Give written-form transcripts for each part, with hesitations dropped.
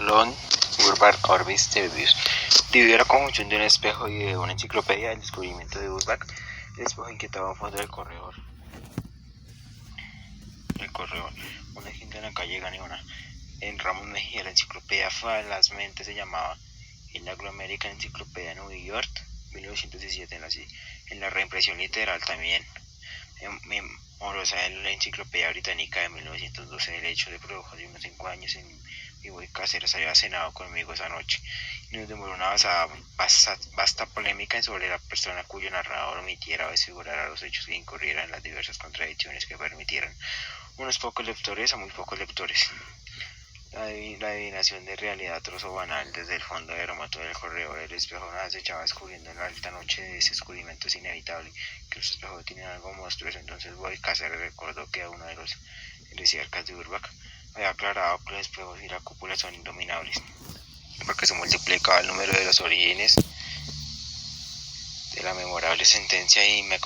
Lon Urban Orbis de Bebius. Debido a la conjunción de un espejo y de una enciclopedia, el descubrimiento de Urbach, el espejo inquietaba un fondo del corredor. Una gente en la calle Ganeona. En Ramón Mejía, la enciclopedia falazmente se llamaba el Anglo-American Encyclopedia New York, 1917, en la reimpresión literal también. Memorosa en la enciclopedia británica de 1912, el hecho de produjo de unos 5 años en vivo y Cáceres había cenado conmigo esa noche y nos demoró una vasta polémica sobre la persona cuyo narrador omitiera o desfigurara los hechos que incurrieran en las diversas contradicciones que permitieran unos pocos lectores a muy pocos lectores la adivinación de realidad trozo banal desde el fondo de remoto del corredor. El espejo nada se echaba descubriendo en la alta noche de ese descubrimiento es inevitable, que los espejos tienen algo monstruoso. Entonces Boy Cáceres recordó que a uno de los heresiarcas de Urbach había aclarado que los espejos y la cúpula son indominables, porque se multiplicaba el número de los orígenes de la memorable sentencia y me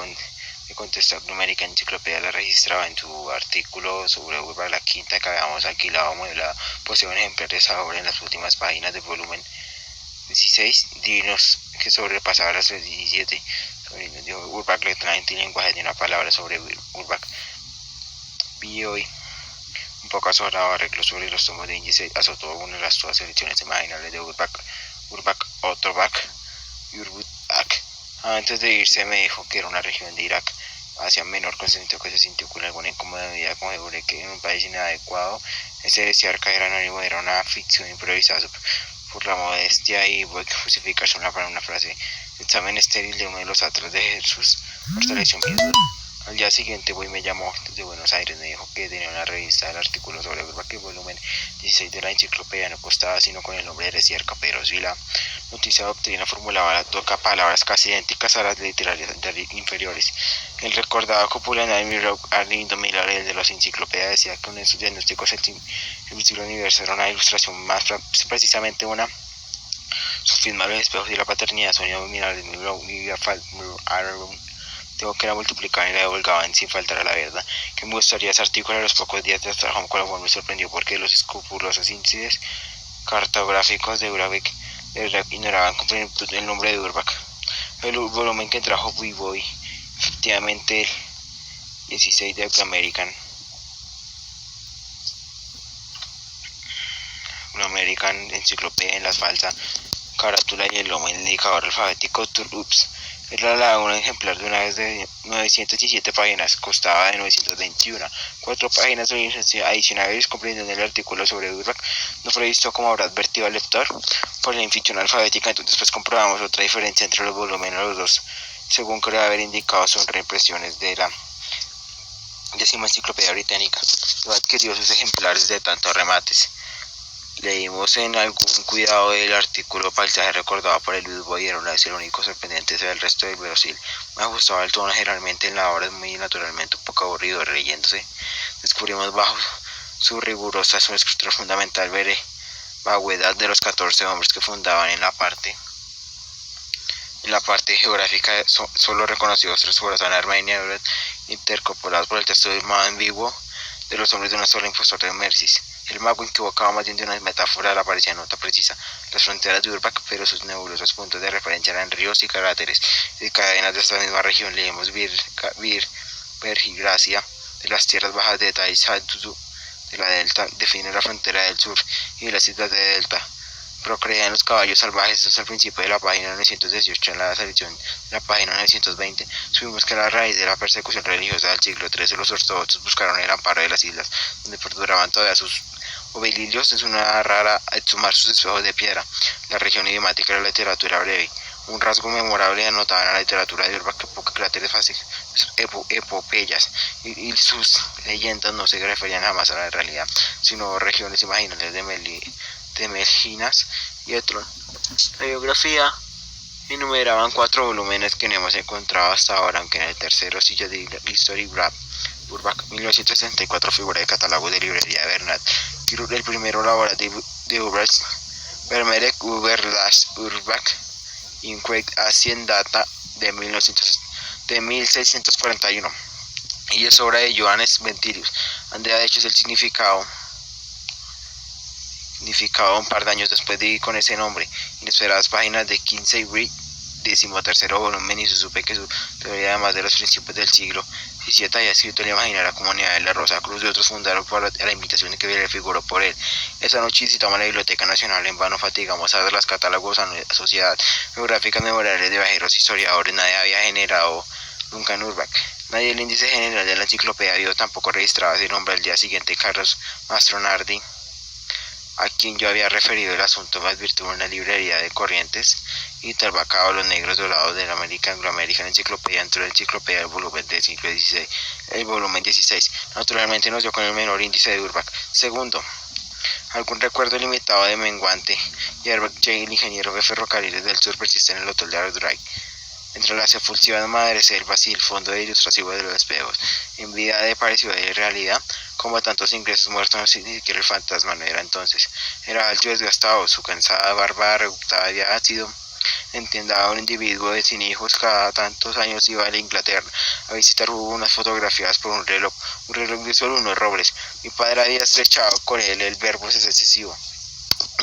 contestó Anglo-American Encyclopedia la registraba en su artículo sobre Urbach la quinta que habíamos alquilado modelada posee un ejemplar de esa obra en las últimas páginas del volumen 16, divinos que sobrepasaba las 17. Dijo Urbach literalmente el lenguaje de una palabra sobre Urbach. Vi hoy un poco azorado arreglo sobre los tomos de índice, azotó una de las todas selecciones imaginables de Urbach, Ottobach y Urbach. Antes de irse me dijo que era una región de Irak hacia menor consentimiento, que se sintió con alguna incomodidad, conjeturé que en un país inadecuado ese heresiarca era anónimo, era una ficción improvisada por la modestia y voy a justificarse para una frase. El examen estéril de uno de los atlas de Jesús fortaleció mi duda. Al día siguiente Boy me llamó desde Buenos Aires, me dijo que tenía una revista del artículo sobre Urbach, que el volumen 16 de la enciclopedia no costaba sino con el nombre de heresiarca, pero si la noticia de doctrina formulaba toca palabras casi idénticas a las literarias inferiores. El recordado cúpula en indomitable de las enciclopedias decía que uno de sus diagnósticos el visible universo era una ilustración más precisamente una sofisma de los espejos y la paternidad son abominables. Tengo que la multiplicaban y la divulgaban sin faltar a la verdad, que me gustaría ese artículo a los pocos días de trabajo, con lo cual me sorprendió porque los escrupulosos índices cartográficos de Urbach ignoraban con plenitud el nombre de Urbach. El volumen que trajo Boy, efectivamente el 16 de Anglo-American Encyclopedia en la falsa carátula y el lomo indicador alfabético Turlups. Era un ejemplar de una vez de 917 páginas, costaba de 921. 4 páginas adicionales comprendiendo el artículo sobre Urbach, no previsto como habrá advertido al lector por la inficción alfabética. Entonces después comprobamos otra diferencia entre los volúmenes, los dos, según creo haber indicado, son reimpresiones de la 10ª enciclopedia británica. No adquirió sus ejemplares de tantos remates. Leímos en algún cuidado el artículo paisaje recordado por el Luis Boy, era una vez el único sorprendente sobre el resto del verosímil. Me ajustaba el tono, generalmente en la obra es muy naturalmente un poco aburrido leyéndose. Descubrimos bajo su rigurosa su escritura fundamental vaguedad de los 14 hombres que fundaban en la parte geográfica solo reconocidos 3 obras en Armenia, intercopulados por el texto más ambiguo de los hombres de una sola impostor de Mercis. El mago equivocaba más bien de una metáfora, la parecía nota precisa. Las fronteras de Urbach, pero sus nebulosos puntos de referencia eran ríos y cráteres y cadenas de esta misma región. Leemos Vergigracia de las tierras bajas de Taizatsu de la delta, define la frontera del sur y las islas de delta. Procrea en los caballos salvajes. Esto es al principio de la página 918, en la selección de la página 920. Supimos que a la raíz de la persecución religiosa del siglo XIII, los ortodoxos buscaron el amparo de las islas, donde perduraban todavía sus ovililios. Es una rara exhumar sus espejos de piedra. La región idiomática de la literatura breve. Un rasgo memorable anotado en la literatura de Urbach, que pocos cráteres fáciles, epopeyas y sus leyendas no se referían jamás a la realidad, sino regiones imaginarias de Melginas y Etron. La biografía enumeraban 4 volúmenes que no hemos encontrado hasta ahora, aunque en el tercero Silla de History Urbach 1964 figura de catálogo de librería de Bernat. El primero labora de Urbach, Vermerek Urbach, Inquaid Haciendata de 1641. Y es obra de Johannes Ventilius. Ande de hecho es el significado significado un par de años después de con ese nombre. Inesperadas páginas de Kinsey Reed, 13º volumen, y supe que su teoría, además de los principios del siglo XVII, había escrito la imaginaria comunidad de la Rosa Cruz y otros fundaron por la invitación que le figuró por él. Esa noche visitamos la Biblioteca Nacional, en vano fatigamos a ver los catálogos a la sociedad, geográficas, memoriales de viajeros, historiadores. Nadie había generado nunca en Urbac. Nadie el índice general de la enciclopedia vio tampoco registrado ese nombre. Al día siguiente, Carlos Mastronardi, a quien yo había referido el asunto, me advirtió en una librería de Corrientes y Tarbacao los negros dorados de la Anglo-American Enciclopedia, dentro de la enciclopedia del volumen del siglo XVI, el volumen 16. Naturalmente nos dio con el menor índice de Urbac. Segundo, algún recuerdo limitado de menguante, y Herbert J., el ingeniero de ferrocarriles del sur, persiste en el hotel de Ardray. Entre las efusivas madreselvas y el fondo de ilustrativo de los espejos, en vida de parecido de realidad, como tantos ingleses muertos, no sé, ni siquiera el fantasma no era entonces. Era alto y desgastado, su cansada barba rebuctada había sido entienda un individuo de sin hijos. Cada tantos años iba a la Inglaterra a visitar unas fotografías por un reloj de solo unos robles. Mi padre había estrechado con él el verbo excesivo.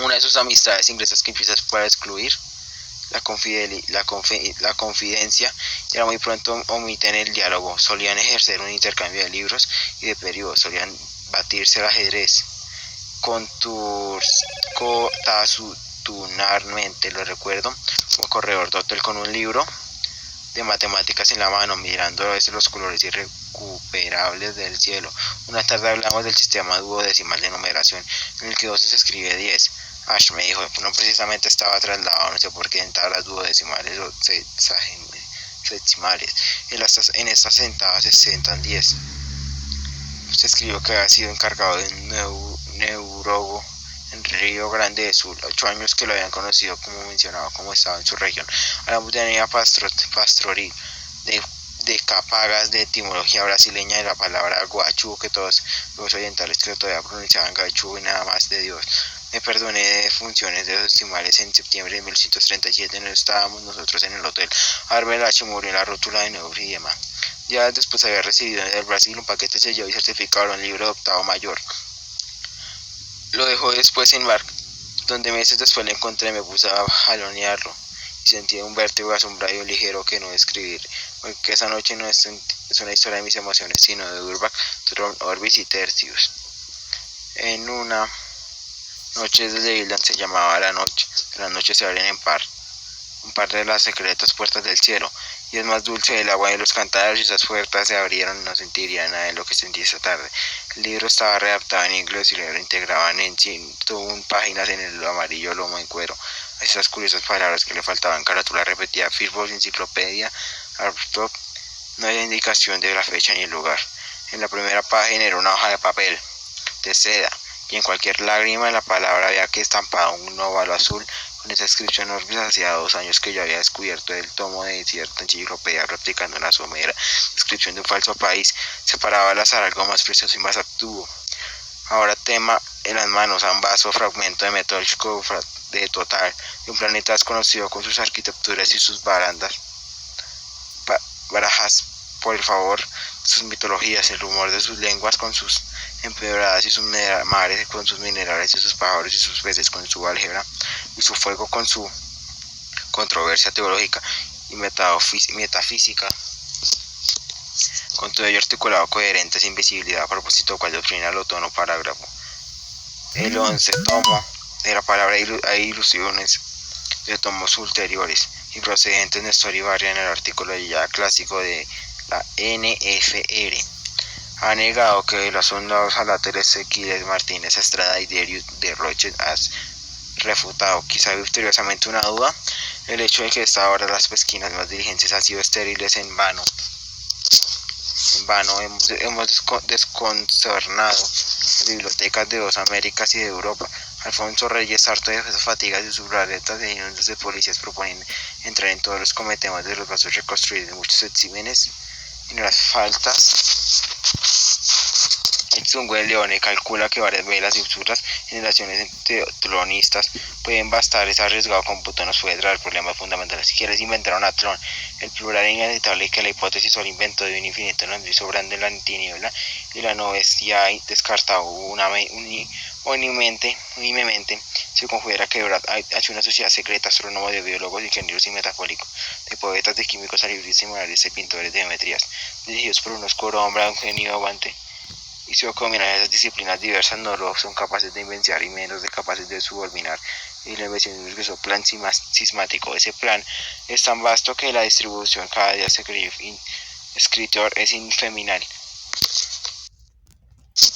Una de sus amistades inglesas que empiezas para excluir la confidencia, y era muy pronto omiten el diálogo. Solían ejercer un intercambio de libros y de periodos, solían batirse el ajedrez tacitunarmente. Lo recuerdo como corredor de hotel con un libro de matemáticas en la mano, mirando a veces los colores irrecuperables del cielo. Una tarde hablamos del sistema duodecimal de numeración, en el que 12 se escribe 10. Ash me dijo, no precisamente estaba trasladado, no sé por qué en tablas duodecimales o sexagesimal. En estas sentadas se sentan 10. Usted escribió que había sido encargado de un neurólogo en Río Grande del Sur, 8 años que lo habían conocido, como mencionaba, como estaba en su región. Hablamos de Avenida Pastoril, de Capagas, de etimología brasileña de la palabra guachu, que todos los orientales que todavía pronunciaban gachu y nada más de Dios. Me perdoné de funciones de decimales. En septiembre de 1837 no estábamos nosotros en el hotel. Arbel H. murió en la rótula de Neurema. Ya después había recibido del Brasil un paquete sellado y certificado, un libro de octavo mayor. Lo dejó después en Mark, donde meses después lo encontré. Me puse a jalonearlo y sentí un vértigo asombrado y un ligero que no describir, porque esa noche no es una historia de mis emociones, sino de Urbach, Tron, Orbis y Tertius. En una noche desde Island se llamaba La Noche. Las noches se abren en un par de las secretas puertas del cielo, y es más dulce el agua de los cantares. Y esas puertas se abrieron, no sentiría nada de lo que sentí esa tarde. El libro estaba redactado en inglés y lo integraban en 101 páginas en el amarillo lomo en cuero. Esas curiosas palabras que le faltaban, carátula repetida, Firefox, enciclopedia, Arptop. No había indicación de la fecha ni el lugar. En la primera página era una hoja de papel de seda, y en cualquier lágrima en la palabra había que estampado un óvalo azul. Con esa inscripción, Orbis, hacía 2 años que yo había descubierto el tomo de cierta enciclopedia, replicando una somera descripción de un falso país. Separaba al azar algo más precioso y más obtuvo. Ahora tema en las manos un vaso fragmento de metal de total, de un planeta desconocido, con sus arquitecturas y sus barajas, por favor, sus mitologías, el rumor de sus lenguas con sus empedradas y sus mares con sus minerales y sus pájaros y sus peces con su álgebra y su fuego con su controversia teológica y metafísica, con todo ello articulado coherente, sin visibilidad, a propósito cual doctrina el otono parágrafo. El 11 tomo de la palabra hay ilusiones de tomos ulteriores y procedentes de Nestor Ibarra en el artículo ya clásico de la NFR. Ha negado que los sondados alateres Equiles, Martínez, Estrada y de Roche has refutado, quizá victoriosamente, una duda, el hecho de que hasta ahora las pesquinas más diligentes han sido estériles en vano. Hemos desconcernado las bibliotecas de 2 Américas y de Europa. Alfonso Reyes, harto de sus fatigas y sus raretas de inundos de policías, proponen entrar en todos los cometemas de los vasos reconstruidos de muchos exímenes en las faltas. El Zungo de Leone calcula que varias velas y futuras generaciones de tronistas pueden bastar. Es arriesgado cómputo, nos puede traer problemas fundamentales. Si quieres inventar una tron, el plural es inevitable, que la hipótesis o el invento de un infinito no sobrando en la tiniebla y la no es ya descartado Unánimemente se considera que Brad hace una sociedad secreta, astrónomos, de biólogos, ingenieros y metafóricos, de poetas, de químicos, alibristas y morales, de pintores, de geometrías, dirigidos por un oscuro hombre, un genio aguante, y su combinar esas disciplinas diversas no lo son capaces de inventar y menos de capaces de subordinar y la invención de un plan sismático. Ese plan es tan vasto que la distribución cada día se cree escritor es infeminal.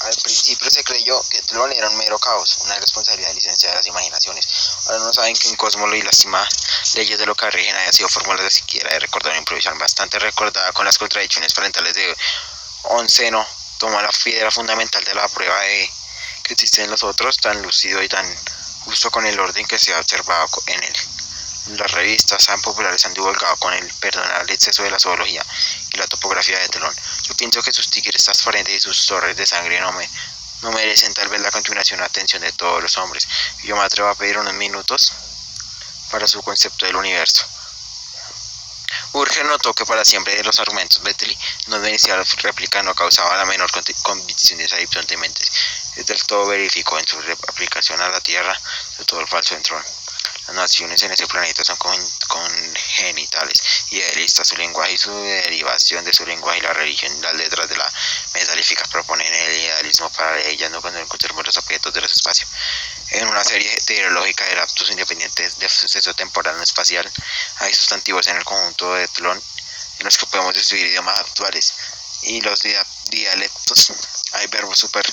Al principio se creyó que Tlön era un mero caos, una irresponsabilidad licenciada de las imaginaciones. Ahora no saben que un cosmos y las leyes de lo que rigen haya sido formuladas siquiera de recordar e improvisar, bastante recordada con las contradicciones parentales de Onceno, tomó la piedra fundamental de la prueba de que existe en los otros, tan lúcido y tan justo con el orden que se ha observado en él. Las revistas tan populares han divulgado con el perdonable exceso de la zoología y la topografía de Tlön. Yo pienso que sus tigres transparentes y sus torres de sangre no merecen tal vez la continuación atención de todos los hombres. Yo me atrevo a pedir unos minutos para su concepto del universo. Urge notó que para siempre de los argumentos Bentley no venía la réplica no causaba la menor convicción de esa de mentes. Es del todo verificó en su aplicación a la Tierra de todo el falso en Tlön. Las naciones en ese planeta son congenitales, idealistas, su lenguaje y su derivación de su lenguaje y la religión y las letras de la metalífica proponen el idealismo para ellas, no cuando encontremos los objetos de los espacios. En una serie teológica de raptos independientes de suceso temporal no espacial, hay sustantivos en el conjunto de Tlön en los que podemos describir idiomas actuales y los dialectos. Hay verbos super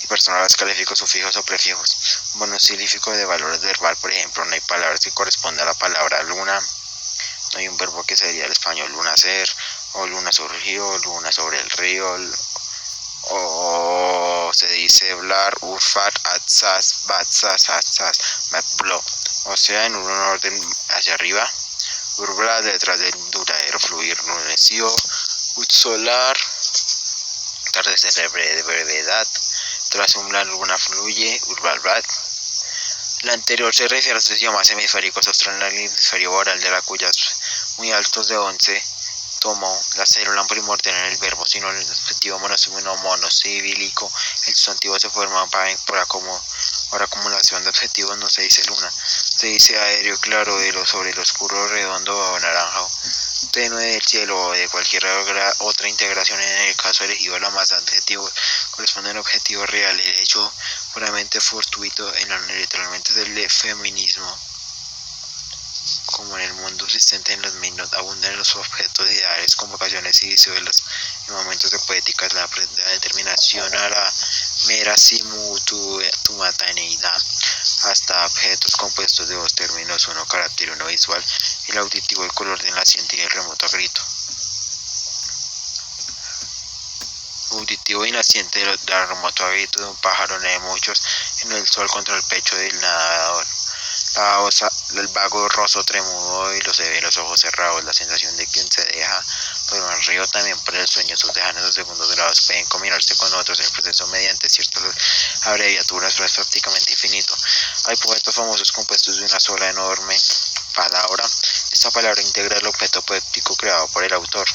y personales calificos, sufijos o prefijos. Monosilífico de valores verbal, por ejemplo, no hay palabras que correspondan a la palabra luna, no hay un verbo que sería el español luna ser, o luna surgió, luna sobre el río, o se dice hablar, urfar, atzas, batzas, atzas, matblo, o sea, en un orden hacia arriba, urbla detrás del duradero fluir, nunecio, utsolar, atardecer de brevedad, tras una luna fluye, urbalbat. La anterior se refiere a los idiomas hemisféricos austral en el hemisferio oral, de la cuyas muy altos de 11 tomó la célula primordial en el verbo, sino en el adjetivo monosíbilico. El sustantivo se forma por acumulación de adjetivos, no se dice luna, se dice aéreo claro sobre el oscuro redondo o naranja tenue del cielo o de cualquier otra integración. En el caso elegido, la más adjetivo corresponde al objetivo real, el hecho puramente fortuito literalmente del feminismo. Como en el mundo existente en los mismos abundan los objetos ideales, convocaciones y deseos en momentos de poética, la determinación a la mera simultaneidad, hasta objetos compuestos de dos términos, uno carácter y uno visual, el auditivo, el color del naciente y el remoto grito. Auditivo y naciente del remoto grito de un pájaro, no hay muchos, en el sol contra el pecho del nadador. El vago rostro tremudo y los ojos cerrados, la sensación de quien se deja por un río, también por el sueño. Sus lejanos segundos grados pueden combinarse con otros en el proceso mediante ciertas abreviaturas, pero es prácticamente infinito. Hay poetas famosos compuestos de una sola enorme palabra. Esta palabra integra el objeto poético creado por el autor.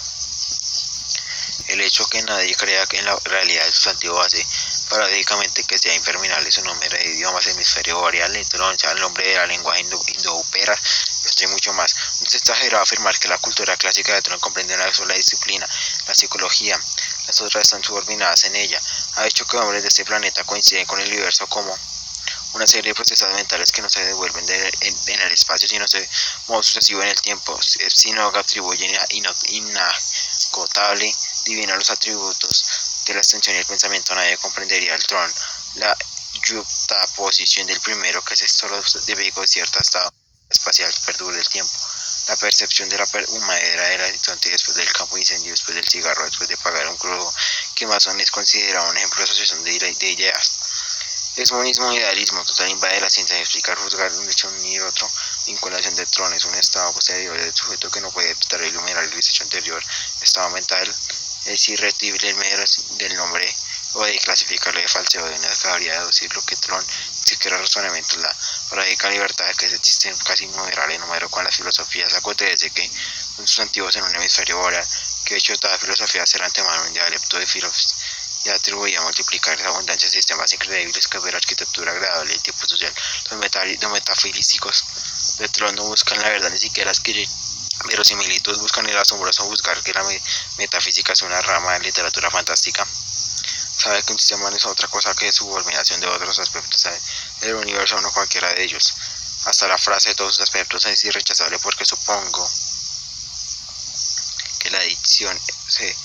El hecho que nadie crea que en la realidad el sustantivo hace paradójicamente que sea interminable su número de idiomas, hemisferio boreal, el nombre de la lengua indoeuropea, esto y mucho más. No es exagerado afirmar que la cultura clásica de Tlön comprende una sola disciplina, la psicología. Las otras están subordinadas en ella. Ha hecho que hombres de este planeta coinciden con el universo como una serie de procesos mentales que no se devuelven en el espacio, sino de modo sucesivo en el tiempo, sino que atribuyen inagotable divina los atributos de la extensión y el pensamiento. Nadie comprendería el Tlön, la yuxtaposición del primero, que es solo de cierto estado espacial perdura del tiempo, la percepción de la humadera del horizonte después del campo de incendio, después del cigarro, después de pagar un crudo, que Mason es considerado un ejemplo de asociación de ideas. Es monismo y idealismo total, invade la ciencia de explicar, juzgar un hecho ni otro. Vinculación de Tlön es un estado posterior del sujeto que no puede tratar de iluminar el hecho anterior. Estado mental es irrepetible el medio del nombre o de clasificarlo de falseo. De una cabría deducir lo que Tlön siquiera razonamiento la radical libertad que existe en casi innumerable número con las filosofías. Acontece que un sustantivo en un hemisferio boreal, que de hecho toda filosofía será antemano un dialecto de y atribuía a multiplicar esa abundancia a sistemas increíbles que ver arquitectura agradable y tipo social. Los metafísicos de Tron no buscan la verdad, ni siquiera adquirir verosimilitud, buscan el asombroso buscar que la metafísica es una rama de literatura fantástica. Sabe que un sistema no es otra cosa que subordinación de otros aspectos del universo, no cualquiera de ellos. Hasta la frase de todos sus aspectos es irrechazable porque supongo que la adición se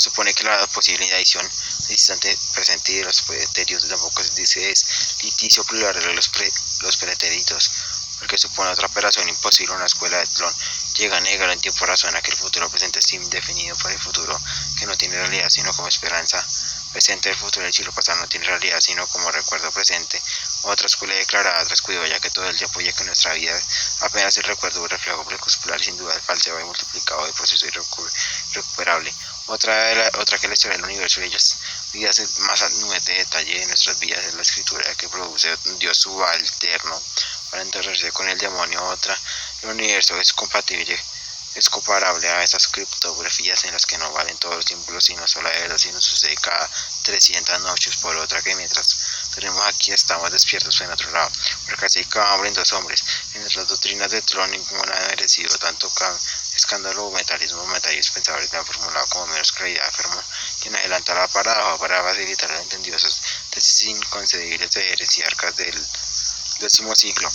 supone que la posible adición del instante presente y de los pretéritos tampoco se dice es liticio plural de los pretéritos, porque supone otra operación imposible. Una escuela de Tlön llega a negar en tiempo razón a que el futuro presente es indefinido por el futuro que no tiene realidad sino como esperanza presente del futuro del siglo pasado no tiene realidad sino como recuerdo presente. Otra escuela declarada descuido ya que todo el tiempo ya que nuestra vida apenas el recuerdo un reflejo crepuscular sin duda el falseo y multiplicado de proceso irrecuperable. Otra que la historia del universo y ellas vidas más nuevamente de detalle de nuestras vidas es la escritura que produce un Dios subalterno para entenderse con el demonio. Otra, el universo es comparable a esas criptografías en las que no valen todos los símbolos sino solo verdad, sino sucede cada 300 noches. Por otra que mientras tenemos aquí estamos despiertos en otro lado, porque así cada hombre en dos hombres. En nuestras doctrinas de Tlön ninguna ha merecido tanto escándalo o metalismo pensadores que han formulado como menos claridad afirmó que en adelanta la paradoja para facilitar el entendido esas tesis inconcebibles de heresiarcas del X siglo.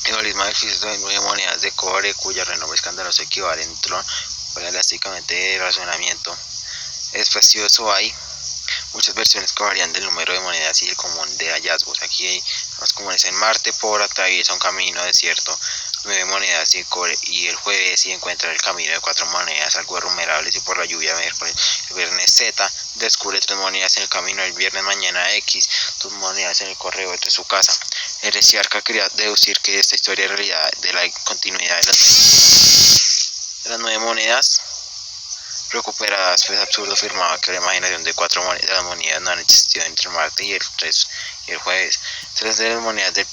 El dualismo del físico de 9 monedas de cobre cuya renombre escandaloso equivale en Tlön por elásticamente de razonamiento. Es precioso hay muchas versiones que varían del número de monedas y el común de hallazgos. Aquí hay más comunes en Marte por atraviesa un camino desierto 9 monedas y cobre, y el jueves se encuentra el camino de 4 monedas, algo rumerables y por la lluvia miércoles. El viernes Z descubre 3 monedas en el camino, el viernes mañana X 2 monedas en el correo de su casa. El heresiarca quería deducir que esta historia en realidad de la continuidad de las 9 monedas recuperadas, pues absurdo afirmaba que la imaginación de 4 monedas de las monedas no han existido entre Marte y el 3 y el jueves. 3 de las monedas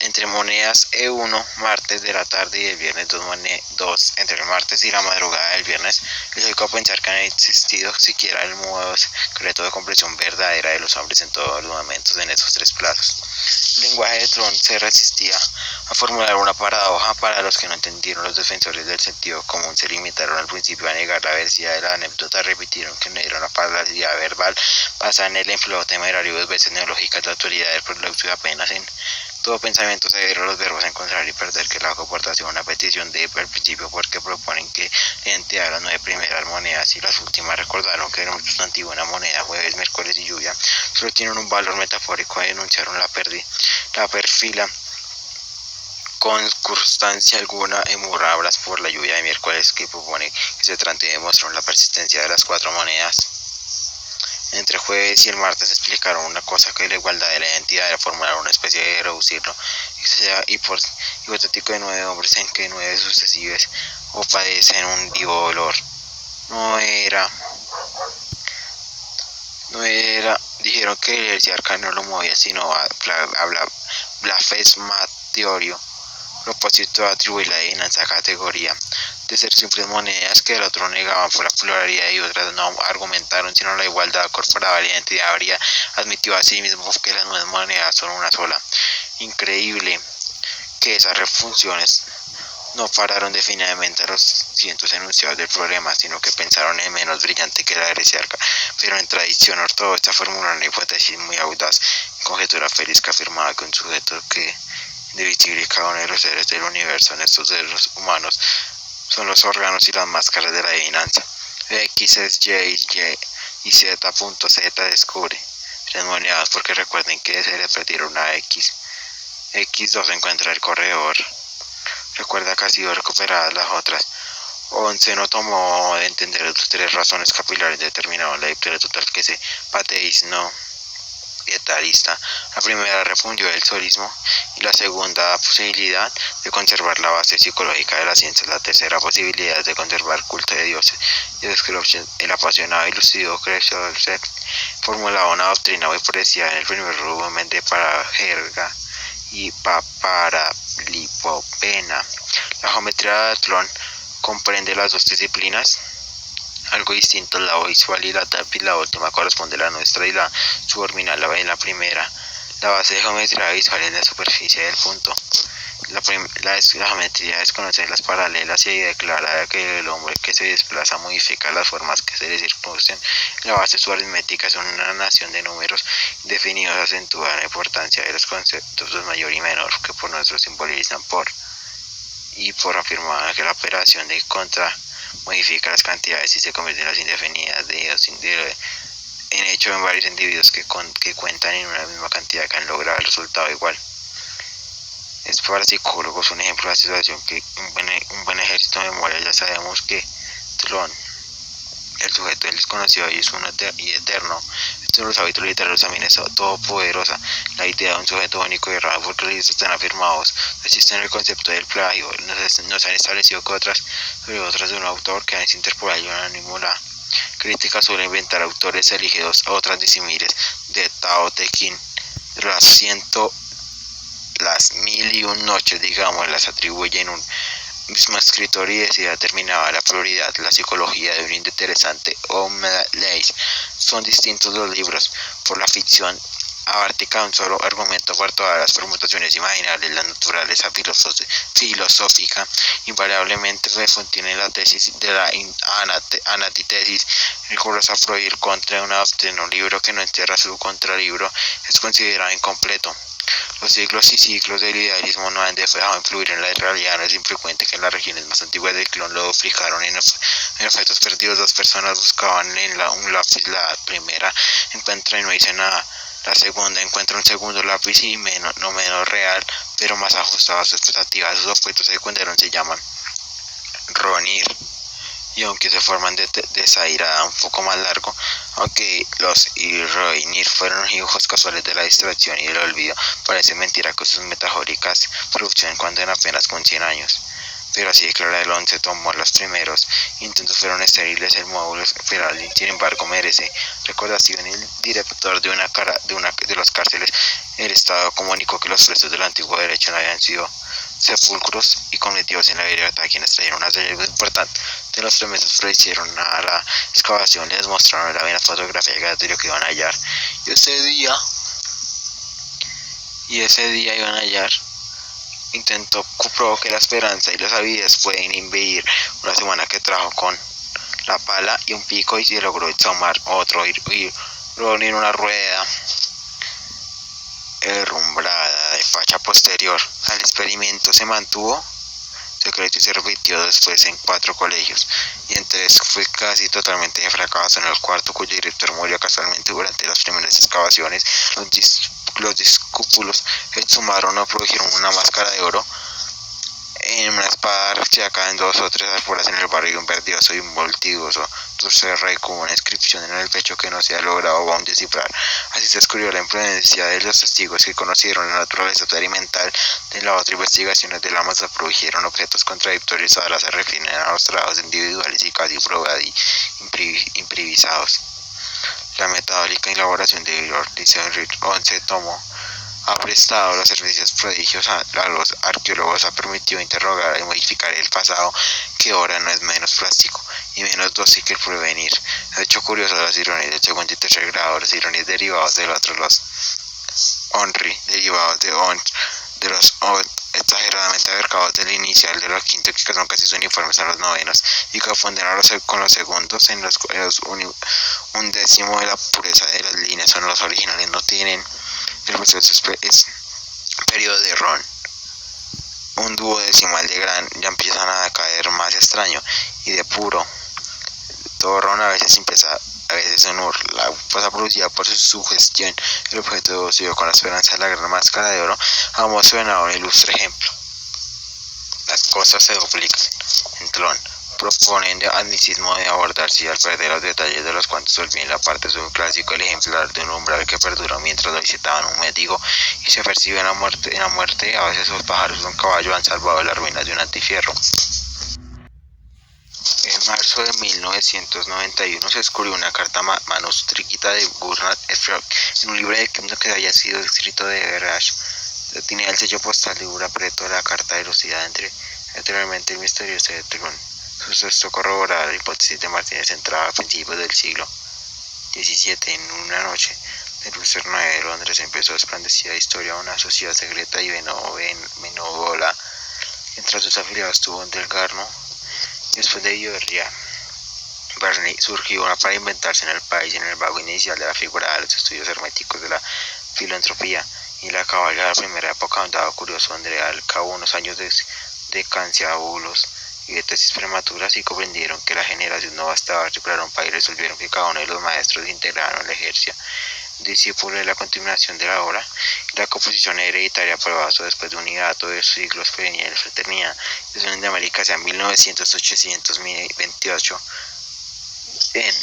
entre monedas E1 martes de la tarde y el viernes 2 entre el martes y la madrugada del viernes. Es lógico pensar que han existido siquiera el modo secreto de comprensión verdadera de los hombres en todos los momentos en esos 3 plazos. El lenguaje de Tlön se resistía a formular una paradoja para los que no entendieron. Los defensores del sentido común se limitaron al principio a negar la veracidad de la anécdota, repitieron que no era una paralelidad verbal basada en el empleo temerario de veces neológicas de autoridad del producto apenas en todo pensamiento se dieron los verbos encontrar y perder que la comportación una petición de al principio porque proponen que la identidad de las 9 primeras monedas y las últimas recordaron que era un sustantivo una moneda jueves, miércoles y lluvia solo tienen un valor metafórico y denunciaron la perfila con circunstancia alguna emurrablas por la lluvia de miércoles que propone que se trate de demostrar la persistencia de las 4 monedas. Entre jueves y el martes explicaron una cosa que la igualdad de la identidad era formular una especie de reducirlo hipotético de 9 hombres en que 9 sucesivos o padecen un vivo dolor. No era, dijeron que el heresiarca no lo movía sino a blasfematorio propósito de atribuir la adivinanza a categoría de ser simples monedas que el otro negaban por la pluralidad y otras no argumentaron sino la igualdad corporal. La identidad habría admitido a sí mismo que las 9 monedas son una sola. Increíble que esas refunciones no pararon definitivamente a los cientos enunciados del problema, sino que pensaron en menos brillante que la heresiarca, pero en tradición ortodoxa formularon una hipótesis muy audaz, conjetura feliz que afirmaba que un sujeto que indivisible cada uno de los seres del universo en estos de los humanos son los órganos y las máscaras de la adivinanza. X es y Z.Z descubre 3 monedas porque recuerden que se le perdieron una X. X2 encuentra el corredor. Recuerda que ha sido recuperadas las otras 11 no tomó de entender las 3 razones capilares determinaron la victoria total que se pateis no pietarista. La primera refundió el solismo y la segunda posibilidad de conservar la base psicológica de la ciencia, la tercera posibilidad de conservar culto de dioses. Y el apasionado y lucido Kreutzer formulaba una doctrina muy parecida en el primer volumen de Parajerga y Paparalipopena. La geometría de Tlön comprende las 2 disciplinas algo distinto. La voz visual y la táctil, la última corresponde a la nuestra y la suborbital la primera. La base de geometría visual es la superficie del punto. La geometría es conocer las paralelas y declara que el hombre que se desplaza modifica las formas que se le circunstan. La base su aritmética es una nación de números definidos, acentúa la importancia de los conceptos de mayor y menor que por nosotros simbolizan por afirmar que la operación de contra modifica las cantidades y se convierte en las indefinidas en hecho en varios individuos que cuentan en una misma cantidad que han logrado el resultado igual. Es para psicólogos un ejemplo de la situación que un buen ejercicio de memoria. Ya sabemos que Tlón, el sujeto del desconocido y es uno y eterno. Esto en los hábitos literarios también es todopoderosa. La idea de un sujeto único y raro, porque los listos están afirmados. No existe en el concepto del plagio. No se han establecido que otras de un autor que han interpolado y anónimo. La crítica suele inventar autores, elige otras disímiles de Tao Te Ching. Las 1001 noches, digamos, las atribuyen un mismo escritor y decide determinada la prioridad. La psicología de un interesante Omelette. Son distintos los libros. Por la ficción abarca un solo argumento por todas las permutaciones imaginables. La naturaleza filosófica invariablemente contiene la tesis de la antítesis. Recursos a prohibir contra una doctrina. Un libro que no entierra su contralibro es considerado incompleto. Los siglos y siglos del idealismo no han dejado de influir en la realidad. No es infrecuente que en las regiones más antiguas del clon lo fijaron en objetos perdidos. Dos personas buscaban un lápiz. La primera encuentra y no dice nada. La segunda encuentra un segundo lápiz y no menos real, pero más ajustado a sus expectativas. Sus objetos secundarios se llaman Ronir. Y aunque se forman de desairada un poco más largo, aunque los Roinir fueron hijos casuales de la distracción y del olvido, parece mentira que sus metafóricas producciones cuando en apenas con 100 años. Pero así declara el 11 tomó los primeros intentos fueron estériles. El módulo federal, sin embargo, merece recordación. El director de las cárceles del Estado comunicó que los presos del antiguo derecho no habían sido sepulcros y cometidos en la libertad, quienes trajeron una serie importante de los 3 meses, pero hicieron a la excavación, les mostraron la vena fotográfica de lo que iban a hallar, y ese día iban a hallar. Intentó probar que la esperanza y las habilidades pueden impedir. Una semana que trajo con la pala y un pico y se logró tomar otro y reunir una rueda herrumbrada de facha posterior. El experimento se mantuvo secreto y se repitió después en 4 colegios, y en 3 fue casi totalmente de fracaso. En el cuarto, cuyo director murió casualmente durante las primeras excavaciones, los discípulos exhumaron o produjeron una máscara de oro en una espada archiaca en 2 o 3 alforas en el barrio, un verdioso y voltigoso dulce rey con una inscripción en el pecho que no se ha logrado aún descifrar. Así se descubrió la imprudencia de los testigos que conocieron la naturaleza experimental de la otra. Investigaciones de la masa produjeron objetos contradictorios. Ahora se refieren a los trabajos individuales y casi probados y improvisados. La metabólica elaboración de Vilor, dice 11 tomo, ha prestado los servicios prodigios a los arqueólogos, ha permitido interrogar y modificar el pasado, que ahora no es menos plástico y menos dócil que el porvenir. Ha hecho curioso las ironías del segundo y tercer grado, las ironías derivados del otro, los honri derivados de los exageradamente abarcados del inicial de los quintos, que son casi uniformes a los novenos y confunden con los segundos en un décimo de la pureza de las líneas. Son los originales, no tienen el proceso es periodo de Ron. Un duodecimal de gran ya empiezan a caer más extraño y de puro. Todo Ron a veces empieza, a veces en Ur. La cosa producida por su sugestión. El objeto siguió con la esperanza de la gran máscara de oro. Hemos suena un ilustre ejemplo. Las cosas se duplican. En Tlón proponen de admicismo de abordarse y al perder los detalles de los cuantos olviden la parte subclásico, el ejemplar de un umbral que perduró mientras lo visitaban un mendigo y se percibe en la muerte. A veces los pájaros de un caballo han salvado las ruinas de un antifierro. En marzo de 1991 se descubrió una carta manuscrita de Gurnard Efrock en un libro de Kemno que había sido escrito de Berach. Tenía el sello postal de Ura Preto. La carta elucida anteriormente el misterioso de Tlón. suceso corroboraba la hipótesis de Martínez entrada a principios del siglo XVII. En una noche del Ulster 9 de Londres empezó resplandecida historia una sociedad secreta y benévola. Entre sus afiliados tuvo un Delgarno. Después de Iorria, Barney surgió una para inventarse en el país en el vago inicial de la figura de los estudios herméticos de la filantropía y la cabalga de la primera época, un dado curioso donde al cabo unos años de canciábulos y de tesis prematuras y comprendieron que la generación no bastaba articular un país, resolvieron que cada uno de los maestros integraron el ejercicio discípulo de la continuación de la obra, la composición hereditaria aprobada después de un hiato de siglos perennial de la fraternidad de América hacia 1900-828 en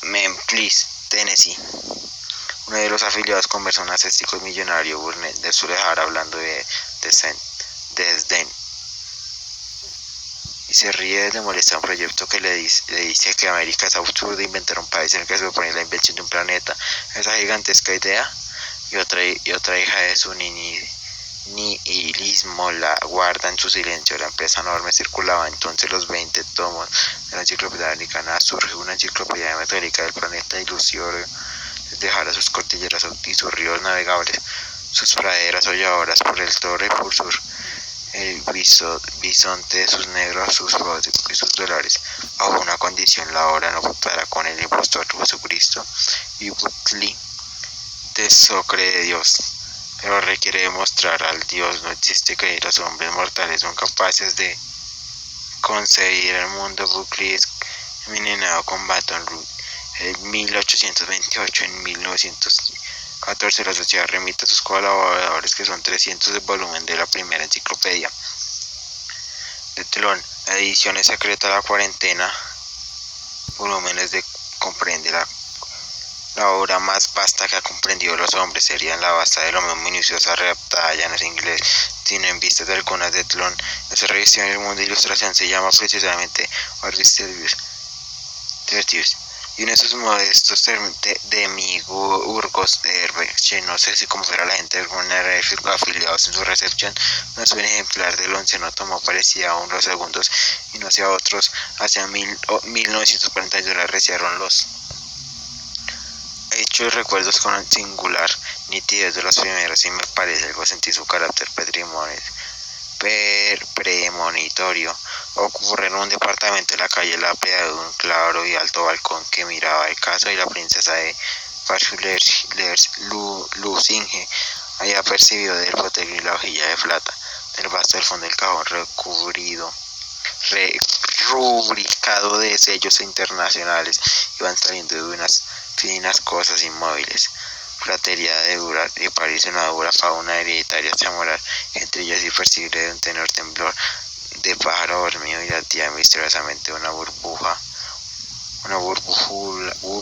Memphis, Tennessee. Uno de los afiliados conversó un ascético y millonario Burnett de su dejar hablando de desdén y se ríe de molestar un proyecto que le dice que América es absurdo inventar un país en el que se propone la invención de un planeta. Esa gigantesca idea y otra hija de su nihilismo la guarda en su silencio. La empresa enorme circulaba entonces los 20 tomos de la enciclopedia americana. Surge una enciclopedia metálica del planeta ilusorio desde Jara, sus cordilleras y sus ríos navegables, sus praderas holladoras por el Torre por sur, el bisonte, sus negros, sus rojos y sus dólares, bajo una condición: la obra no contará con el impostor Jesucristo y Buckley de Socre de Dios, pero requiere demostrar al Dios no existe, que los hombres mortales son capaces de concebir el mundo. Buckley es envenenado con Baton Rouge en 1828. En 1914 la sociedad remite a sus colaboradores, que son 300 del volumen de la primera enciclopedia de telón. La edición es secreta. La cuarentena volúmenes comprende la obra más vasta que ha comprendido los hombres. Sería la base de lo más minuciosa, redactada ya no es inglés, sino en vistas de algunas de telón. Esa revisión en el mundo de ilustración se llama precisamente Orbis Tertius. Y en esos modestos demiurgos de Herbeche, no sé si como fuera la gente de alguna afiliados en su recepción, no es un ejemplar del onceno tomo, parecía aún los segundos, y no hacia otros. Hacia 1942 la recibieron los hechos y recuerdos con singular nitidez de los primeros, y me parece algo sentí su carácter premonitorio. Ocurre en un departamento de la calle La Playa, de un claro y alto balcón que miraba el caso, y la princesa de Lucinge había percibido del botequín y la hojilla de plata del vaso del fondo del cajón, rubricado de sellos internacionales. Iban saliendo de unas finas cosas inmóviles, platería de París, una dura fauna hereditaria moral, entre ellas imperceptible de un tenor temblor de pájaro dormido, y latía misteriosamente una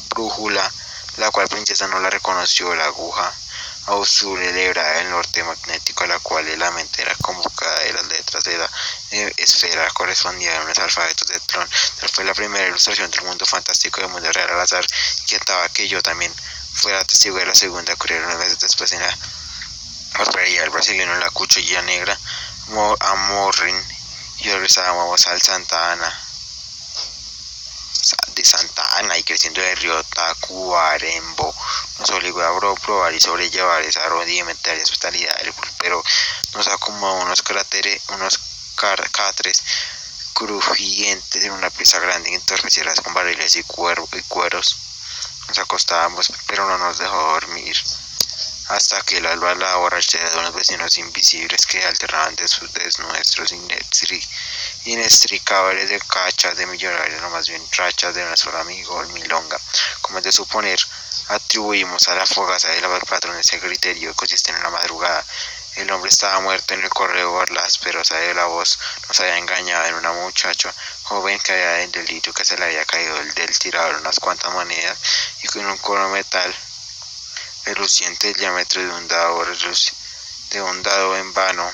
brújula, la cual princesa no la reconoció, la aguja azul celebrada del norte magnético, a la cual la mente era convocada de las letras de la esfera correspondía a unos alfabetos de Tron. Tal fue la primera ilustración del mundo fantástico del mundo real al azar, y ataba que yo también fuera testigo de la segunda. Ocurrió 9 meses después en la barbería del brasileño, en la cuchilla negra a Morrin, y regresábamos al Santa Ana y creciendo del río Tacuarembó, nos obligó a probar y sobrellevar esa rudimentaria hospitalidad, pero nos acomodó unos catres crujientes en una pieza grande, entorpecidas con barriles y cueros. Nos acostábamos, pero no nos dejó dormir hasta que la borrachera de unos vecinos invisibles que alternaban de sus nuestros inextricables de cachas de millonarios, no más bien rachas de nuestro amigo el Milonga. Como es de suponer, atribuimos a la fogaza del patrón ese criterio que consiste en la madrugada. El hombre estaba muerto en el corredor, la asperosa de la voz nos había engañado en una muchacha joven que había en delito, que se le había caído del tirador unas cuantas monedas, y con un cono metal reluciente, el diámetro de un dado en vano.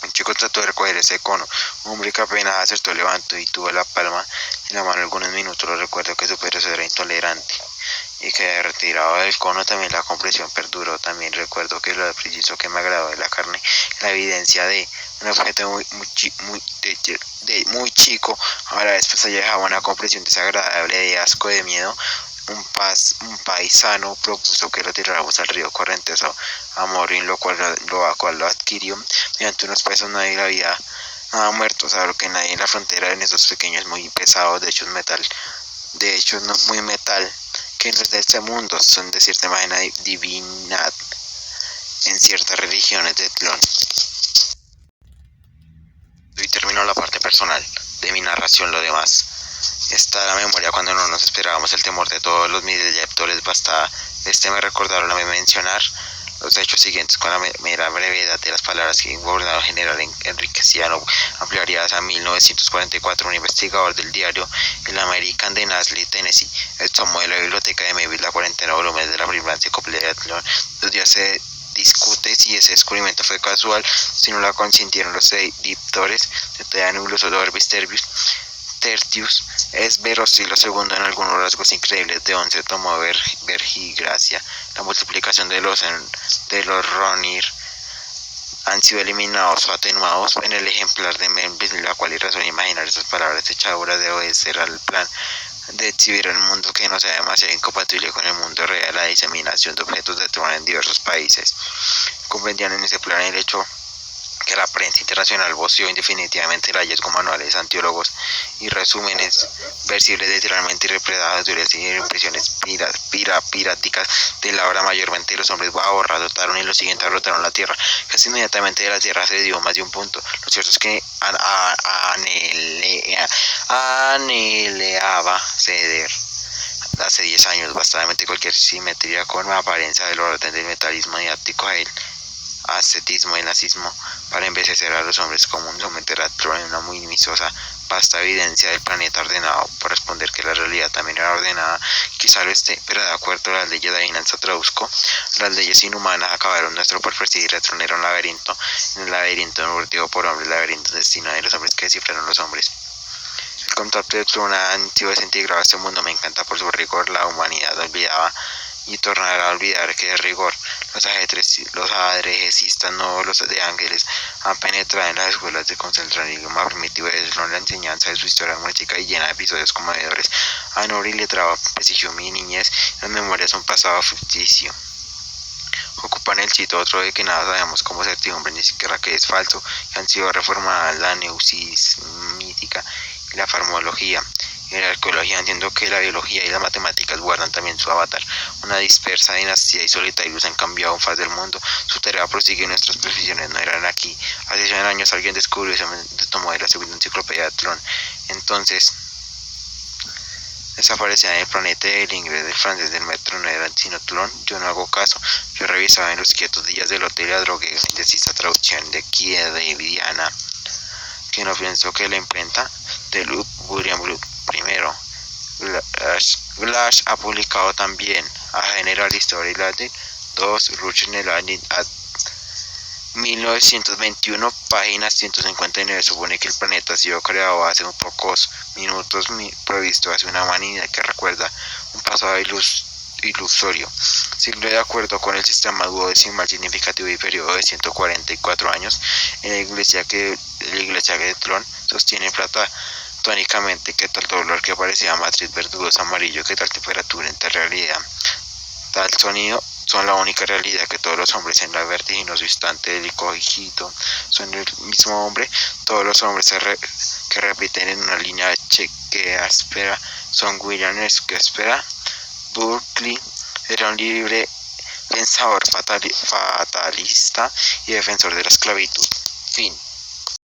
Un chico trató de recoger ese cono. Un hombre que apenas acertó levantó y tuvo la palma en la mano algunos minutos. Lo recuerdo que su peso era intolerante y que retirado del cono también la compresión perduró. También recuerdo que lo preciso que me agradó de la carne, la evidencia de un objeto muy chico, a la vez pues ella dejaba una compresión desagradable de asco, de miedo. Un paisano propuso que lo tiráramos al río correntoso a Morín, lo cual lo adquirió mediante unos pesos. Nadie le había nada muerto, o sea, lo que nadie en la frontera en esos pequeños muy pesados, de hecho no muy metal, que no es de este mundo, son de cierta manera divinidad en ciertas religiones de Tlön. Y terminó la parte personal de mi narración. Lo demás está la memoria cuando no nos esperábamos, el temor de todos los lectores. Basta me recordaron a mí mencionar los hechos siguientes con la mera brevedad de las palabras que el gobernador general enriqueciano ampliaría a 1944. Un investigador del diario El American de Nashville, Tennessee, tomó de la biblioteca de Memphis la 40 volúmenes de la primera enciclopedia de Tlön. Los días se discute si ese descubrimiento fue casual, si no lo consintieron los editores de Teanulus o Orbis Tertius. Es verosímil lo segundo en algunos rasgos increíbles. De 11 tomó vergigracia. La multiplicación de los Ronir han sido eliminados o atenuados en el ejemplar de Memphis, la cual es razón imaginar esas palabras echaduras de obedecer al plan de exhibir al mundo que no sea demasiado incompatible con el mundo real. La diseminación de objetos de Tlön en diversos países. Comprendían en ese plan el hecho que la prensa internacional voció indefinitivamente el hallazgo. Manuales, antiólogos y resúmenes versibles literalmente irrepresadas duras y impresiones piráticas de la obra mayormente de los hombres abordaron y los siguientes rotaron la tierra. Casi inmediatamente de la tierra se dio más de un punto. Lo cierto es que anhelaba ceder hace 10 años bastante cualquier simetría con la apariencia del orden del metalismo didáctico a él. Ascetismo y nazismo para envejecer a los hombres común, someter a Tlön en una muy minuciosa vasta evidencia del planeta ordenado, por responder que la realidad también era ordenada, quizá lo esté, pero de acuerdo a las leyes de Einstein traduzco, las leyes inhumanas acabaron nuestro por perseguir a Tlön. Era un laberinto, en el laberinto no urdido por hombres, el laberinto destino de los hombres que descifraron los hombres. El contacto de Tlön ha sido desintegrado a este mundo. Me encanta por su rigor. La humanidad olvidaba y tornará a olvidar que de rigor los adrejesistas, no los de ángeles, han penetrado en las escuelas de concentración. El idioma primitivo de Tlön, la enseñanza de su historia música y llena de episodios conmovedores. A Nori le prestigió mi niñez. Las memorias son pasado ficticio. Ocupan el sitio otro de que nada sabemos como certidumbre, ni siquiera que es falso, que han sido reformadas la neusísmica y la farmología. En la arqueología entiendo que la biología y las matemáticas guardan también su avatar. Una dispersa dinastía y solitaria luz han cambiado un faz del mundo. Su tarea prosigue y nuestras profesiones no eran aquí. Hace 100 años alguien descubrió y se tomó de la segunda enciclopedia de Tlön. Entonces desaparecía en el planeta del inglés, del francés, del metro, no era sino Tlön. Yo no hago caso. Yo revisaba en los quietos días del hotel y la drogué la indecisa traducción de Kieda de Vidiana, que no pienso que la imprenta de Luc Burian primero. Glass ha publicado también a General History Latin 2, Ruchenelanin at 1921, página 159. Supone que el planeta ha sido creado hace un pocos minutos, provisto hace una humanidad que recuerda un pasado ilusorio. Siempre de acuerdo con el sistema duodecimal significativo y periodo de 144 años, en la iglesia que Tlön sostiene platónicamente que tal dolor que parecía matriz verdoso amarillo, que tal temperatura en tal realidad, tal sonido son la única realidad, que todos los hombres en la vertiginoso instante del cogito son el mismo hombre. Todos los hombres que repiten en una línea que espera son William que espera. Berkeley era un libre pensador fatalista y defensor de la esclavitud. Fin.